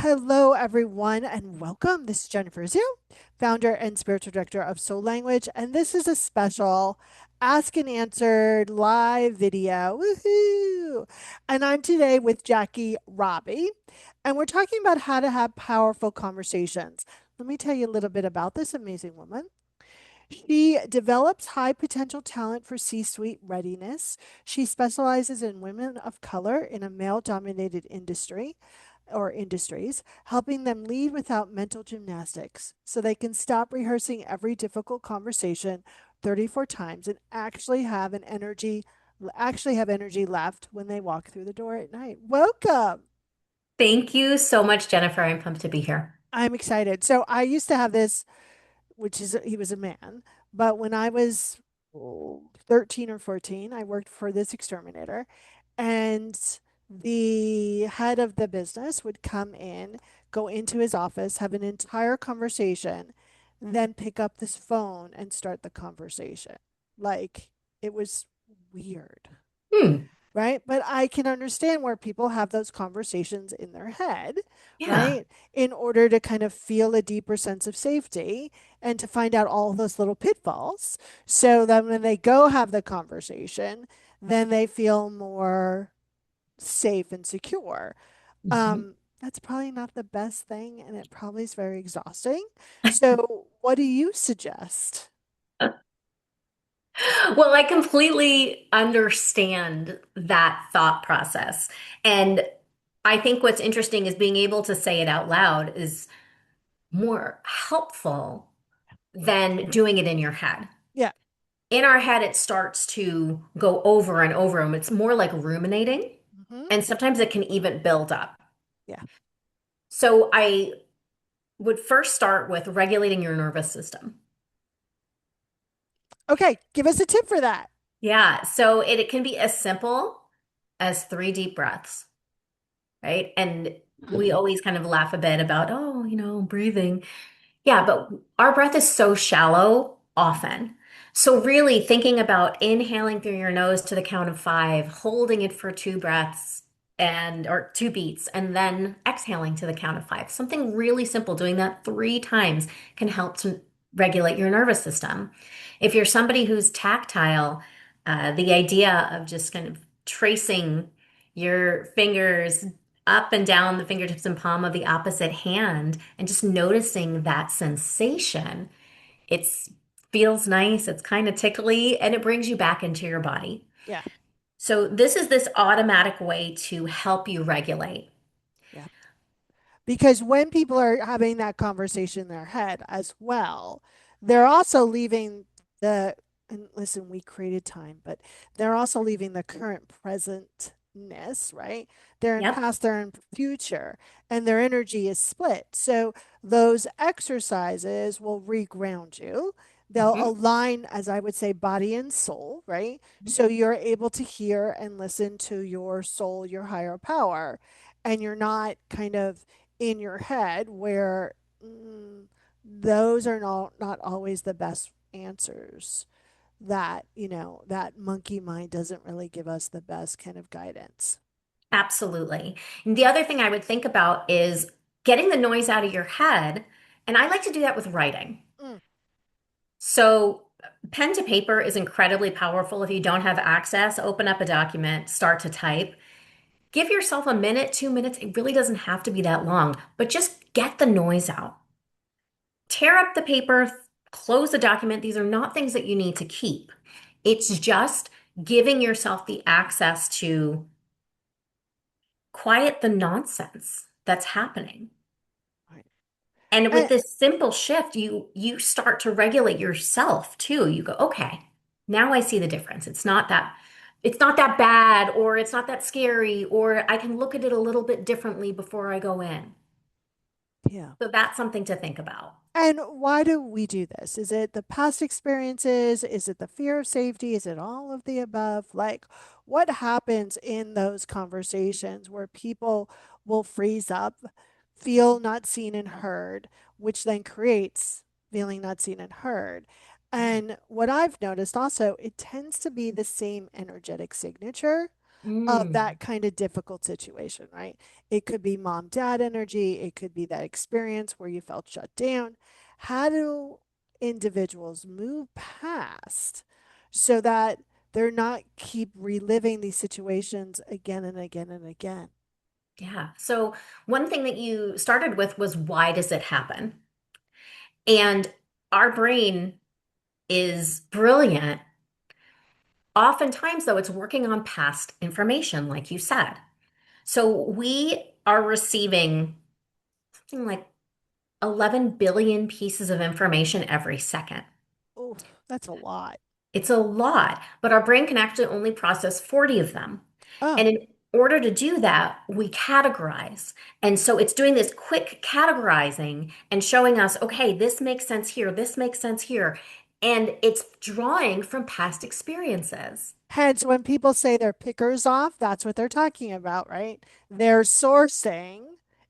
Hello, everyone, and welcome. This is Jennifer Urezzio, founder and spiritual director of Soul Language, and this is a special Ask and Answered live video. Woohoo! And I'm today with Jackie Roby, and we're talking about how to have powerful conversations. Let me tell you a little bit about this amazing woman. She develops high potential talent for C suite readiness. She specializes in women of color in a male dominated industry or industries, helping them lead without mental gymnastics so they can stop rehearsing every difficult conversation 34 times and actually have energy left when they walk through the door at night. Welcome. Thank you so much, Jennifer. I'm pumped to be here. I'm excited. So I used to have this, which is he was a man, but when I was 13 or 14, I worked for this exterminator, and the head of the business would come in, go into his office, have an entire conversation, then pick up this phone and start the conversation. Like, it was weird, Hmm. right? But I can understand where people have those conversations in their head, Yeah. right? In order to kind of feel a deeper sense of safety and to find out all those little pitfalls. So that when they go have the conversation, then they feel more safe and secure. Mhm. That's probably not the best thing, and it probably is very exhausting. So, what do you suggest? Well, I completely understand that thought process. And I think what's interesting is being able to say it out loud is more helpful than doing it in your head. Yeah. In our head, it starts to go over and over, and it's more like ruminating. Hmm. And sometimes it can even build up. Yeah. So I would first start with regulating your nervous system. Okay. Give us a tip for that. Yeah, so it can be as simple as three deep breaths, right? And we always kind of laugh a bit about, oh, breathing. Yeah, but our breath is so shallow often. So really thinking about inhaling through your nose to the count of five, holding it for two breaths and or two beats, and then exhaling to the count of five. Something really simple, doing that three times can help to regulate your nervous system. If you're somebody who's tactile, the idea of just kind of tracing your fingers up and down the fingertips and palm of the opposite hand and just noticing that sensation. It's feels nice, it's kind of tickly, and it brings you back into your body. Yeah. So this is this automatic way to help you regulate. Yeah. Because when people are having that conversation in their head as well, they're also leaving the, and listen, we created time, but they're also leaving the current presentness, right? They're in Yep. past, they're in future, and their energy is split. So those exercises will reground you. They'll Mhm. align, as I would say, body and soul, right? So you're able to hear and listen to your soul, your higher power, and you're not kind of in your head where those are not always the best answers, that that monkey mind doesn't really give us the best kind of guidance. Absolutely. And the other thing I would think about is getting the noise out of your head, and I like to do that with writing. Mm, So, pen to paper is incredibly powerful. If you don't have access, open up a document, start to type. Give yourself a minute, 2 minutes. It really doesn't have to be that long, but just get the noise out. Tear up the paper, close the document. These are not things that you need to keep. It's just giving yourself the access to quiet the nonsense that's happening. right. And with And, this simple shift, you start to regulate yourself too. You go, okay, now I see the difference. It's not that bad, or it's not that scary, or I can look at it a little bit differently before I go in. yeah. So that's something to think about. And why do we do this? Is it the past experiences? Is it the fear of safety? Is it all of the above? Like, what happens in those conversations where people will freeze up, feel not seen and heard, which then creates feeling not seen and heard? And what I've noticed also, it tends to be the same energetic signature. of Mm. that kind of difficult situation, right? It could be mom dad energy, it could be that experience where you felt shut down. How do individuals move past so that they're not keep reliving these situations again and again and again? Yeah. So one thing that you started with was why does it happen? And our brain is brilliant. Oftentimes, though, it's working on past information, like you said. So we are receiving something like 11 billion pieces of information every second. Oh, that's a lot. It's a lot, but our brain can actually only process 40 of them. Oh, And in order to do that, we categorize. And so it's doing this quick categorizing and showing us, okay, this makes sense here, this makes sense here. And it's drawing from past experiences. hence, when people say they're pickers off, that's what they're talking about, right? Their sourcing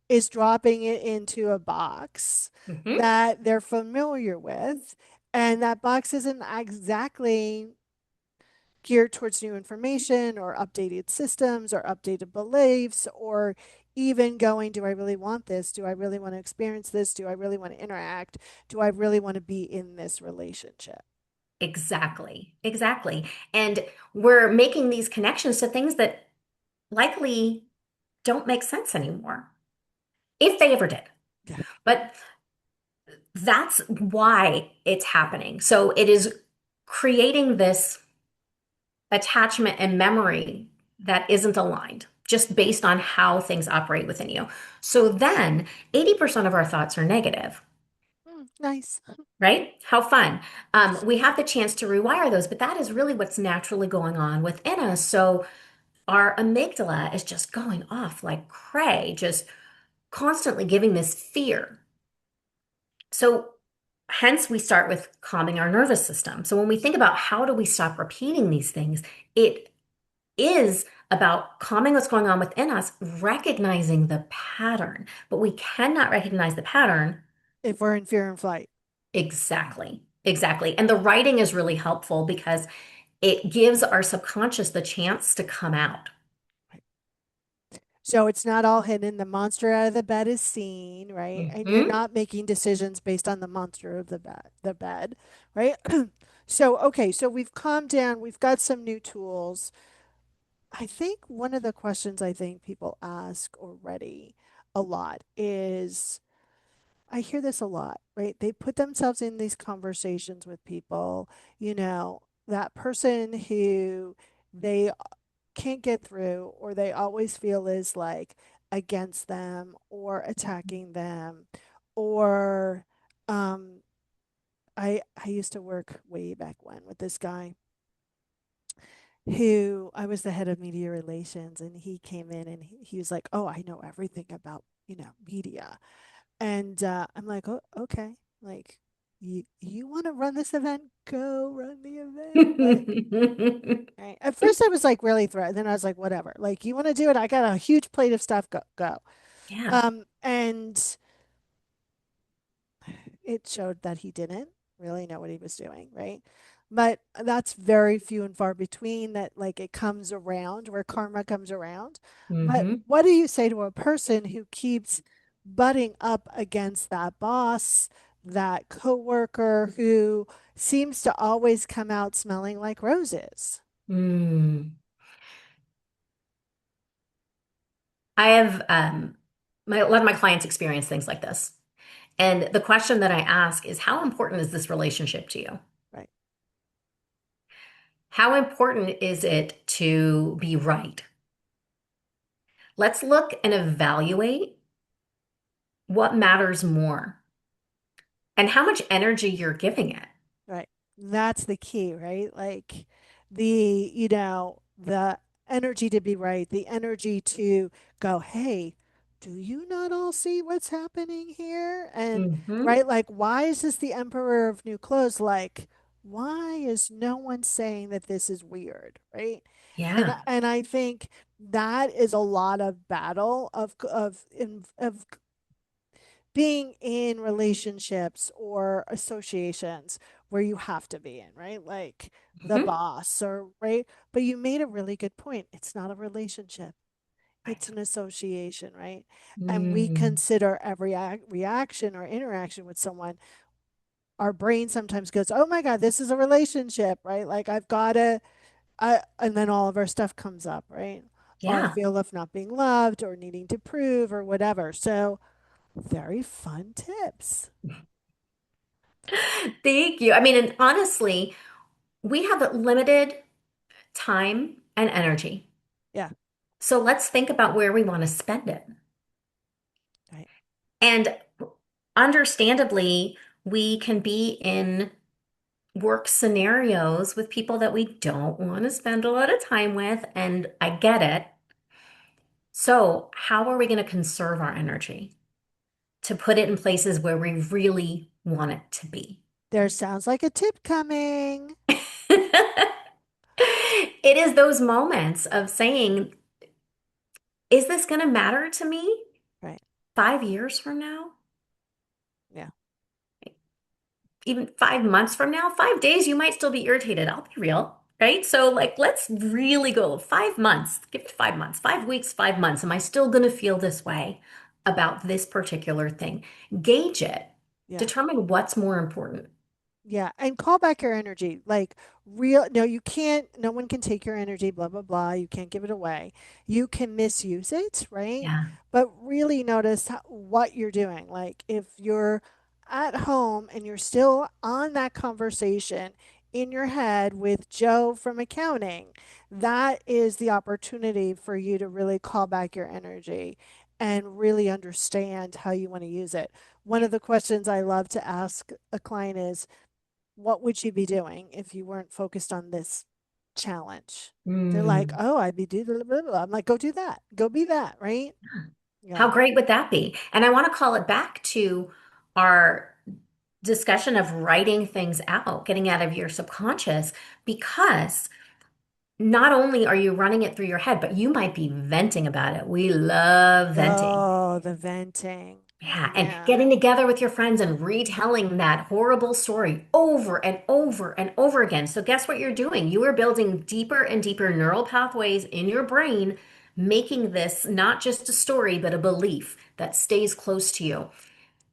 is dropping it into a box Hmm. that they're familiar with. And that box isn't exactly geared towards new information or updated systems or updated beliefs or even going, do I really want this? Do I really want to experience this? Do I really want to interact? Do I really want to be in this relationship? Exactly, exactly. And we're making these connections to things that likely don't make sense anymore, if they ever did. Yeah. But that's why it's happening. So it is creating this attachment and memory that isn't aligned, just based on how things operate within you. So then 80% of our thoughts are negative, Nice. right? How fun. We have the chance to rewire those, but that is really what's naturally going on within us. So our amygdala is just going off like cray, just constantly giving this fear. So hence we start with calming our nervous system. So when we think about how do we stop repeating these things, it is about calming what's going on within us, recognizing the pattern. But we cannot recognize the pattern If we're in fear and flight. exactly. Exactly. And the writing is really helpful because it gives our subconscious the chance to come out. So it's not all hidden. The monster out of the bed is seen, right? And you're Hmm. not making decisions based on the monster of the bed, right? So okay, so we've calmed down, we've got some new tools. I think one of the questions I think people ask already a lot is, I hear this a lot, right? They put themselves in these conversations with people, that person who they can't get through or they always feel is like against them or attacking them or um I used to work way back when with this guy who I was the head of media relations, and he came in and he was like, "Oh, I know everything about, media." And I'm like, "Oh, okay. Like, you want to run this event? Go run the event." Like, right. At first, I was like really threatened. Then I was like, "Whatever. Like, you want to do it? I got a huge plate of stuff. Go, go." Yeah. And it showed that he didn't really know what he was doing, right? But that's very few and far between that, like, it comes around where karma comes around. But Hmm. what do you say to a person who keeps butting up against that boss, that coworker who seems to always come out smelling like roses? Mm. I have a lot of my clients experience things like this. And the question that I ask is, how important is this relationship to you? Right. How important is it to be right? Let's look and evaluate what matters more and how much energy you're giving it. Right. That's the key, right? Like the energy to be right, the energy to go, hey, do you not all see what's happening here? And Hmm. right, like, why is this the emperor of new clothes? Like, why is no one saying that this is weird, right? And Yeah. and I think that is a lot of battle of being in relationships or associations where you have to be in, right? Like the Mhm. boss or right. But you made a really good point. It's not a relationship. I It's an association, right? know. And we Mm. consider every reaction or interaction with someone, our brain sometimes goes, oh my God, this is a relationship, right? Like I've got to, and then all of our stuff comes up, right? Our Yeah. feel of not being loved or needing to prove or whatever. So, very fun tips. Thank you. I mean, and honestly, we have limited time and energy. Yeah, So let's think about where we want to spend it. right. And understandably, we can be in work scenarios with people that we don't want to spend a lot of time with, and I get it. So, how are we going to conserve our energy to put it in places where we really want it to be? There sounds like a tip coming. It is those moments of saying, is this going to matter to me Right. 5 years from now? Yeah. Even 5 months from now, 5 days, you might still be irritated. I'll be real, right? So, like, let's really go 5 months, give it 5 months, 5 weeks, 5 months. Am I still going to feel this way about this particular thing? Gauge it, Yeah. determine what's more important. Yeah, and call back your energy. Like real, no, you can't, no one can take your energy, blah, blah, blah. You can't give it away. You can misuse it, right? Yeah. But really notice what you're doing. Like if you're at home and you're still on that conversation in your head with Joe from accounting, that is the opportunity for you to really call back your energy and really understand how you want to use it. One of the questions I love to ask a client is, what would you be doing if you weren't focused on this challenge? They're like, Mm. oh, I'd be doing blah, blah, blah. I'm like, go do that. Go be that, right? How Yeah. great would that be? And I want to call it back to our discussion of writing things out, getting out of your subconscious, because not only are you running it through your head, but you might be venting about it. We love venting. Oh, the venting. Yeah, and Yeah. getting together with your friends and retelling that horrible story over and over and over again. So, guess what you're doing? You are building deeper and deeper neural pathways in your brain, making this not just a story, but a belief that stays close to you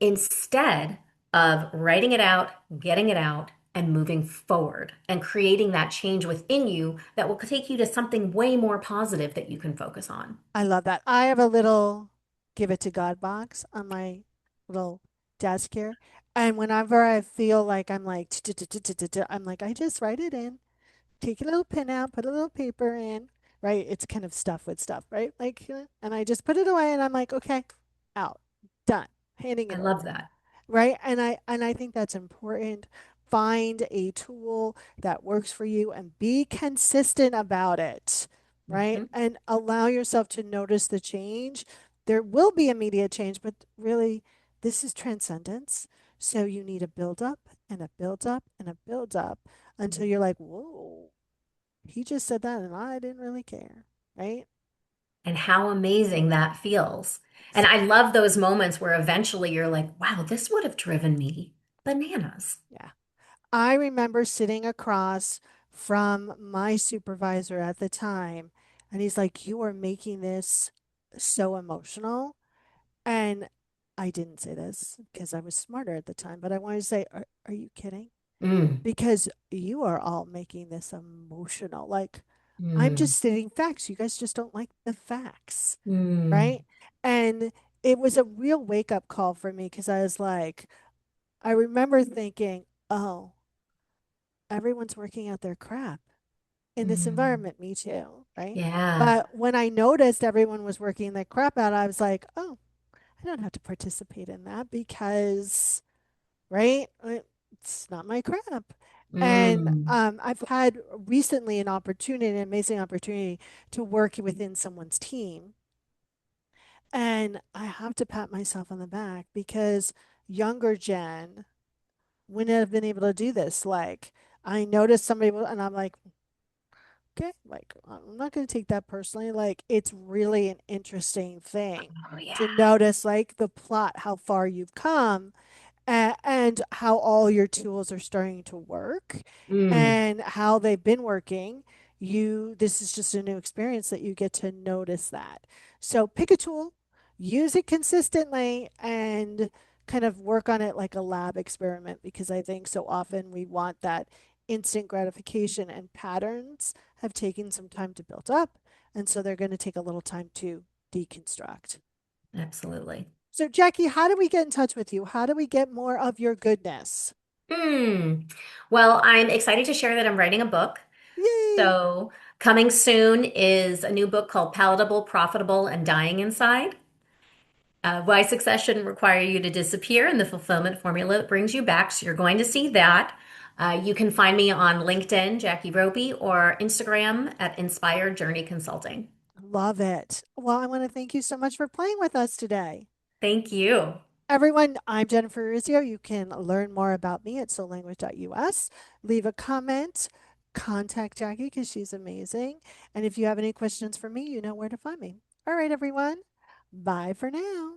instead of writing it out, getting it out, and moving forward and creating that change within you that will take you to something way more positive that you can focus on. I love that. I have a little give it to God box on my little desk here. And whenever I feel like I'm like, I'm like, I just write it in, take a little pen out, put a little paper in, right? It's kind of stuff with stuff, right? Like, and I just put it away and I'm like, okay, out, done, handing I it love over, that. right? And I think that's important. Find a tool that works for you and be consistent about it, right? Mhm. And allow yourself to notice the change. There will be immediate change, but really, this is transcendence. So you need a build up and a build up and a build up until you're like, whoa, he just said that and I didn't really care, right? And how amazing that feels. And I Exactly. love those moments where eventually you're like, wow, this would have driven me bananas. Yeah. I remember sitting across from my supervisor at the time, and he's like, you are making this so emotional. And I didn't say this because I was smarter at the time, but I wanted to say, are you kidding? Mm, Because you are all making this emotional. Like, I'm mm, just stating facts. You guys just don't like the facts, mm, right? And it was a real wake up call for me because I was like, I remember thinking, oh, everyone's working out their crap in this mm. environment. Me too, right? Yeah. But when I noticed everyone was working their crap out, I was like, oh, I don't have to participate in that because, right? It's not my crap. And Mm. I've had recently an opportunity, an amazing opportunity to work within someone's team. And I have to pat myself on the back because younger Jen wouldn't have been able to do this. Like, I noticed somebody, and I'm like, okay, like, I'm not going to take that personally. Like, it's really an interesting thing Oh, to yeah. notice, like, the plot, how far you've come. and how all your tools are starting to work Mm, and how they've been working. This is just a new experience that you get to notice that. So pick a tool, use it consistently, and kind of work on it like a lab experiment, because I think so often we want that instant gratification, and patterns have taken some time to build up. And so they're going to take a little time to deconstruct. absolutely. So, Jackie, how do we get in touch with you? How do we get more of your goodness? Mm. Well, I'm excited to share that I'm writing a book. Yay! So, coming soon is a new book called Palatable, Profitable, and Dying Inside. Why success shouldn't require you to disappear and the fulfillment formula that brings you back. So, you're going to see that. You can find me on LinkedIn, Jackie Roby, or Instagram at Inspired Journey Consulting. Love it. Well, I want to thank you so much for playing with us today. Thank you. Everyone, I'm Jennifer Urezzio. You can learn more about me at soullanguage.us. Leave a comment, contact Jackie because she's amazing. And if you have any questions for me, you know where to find me. All right, everyone. Bye for now.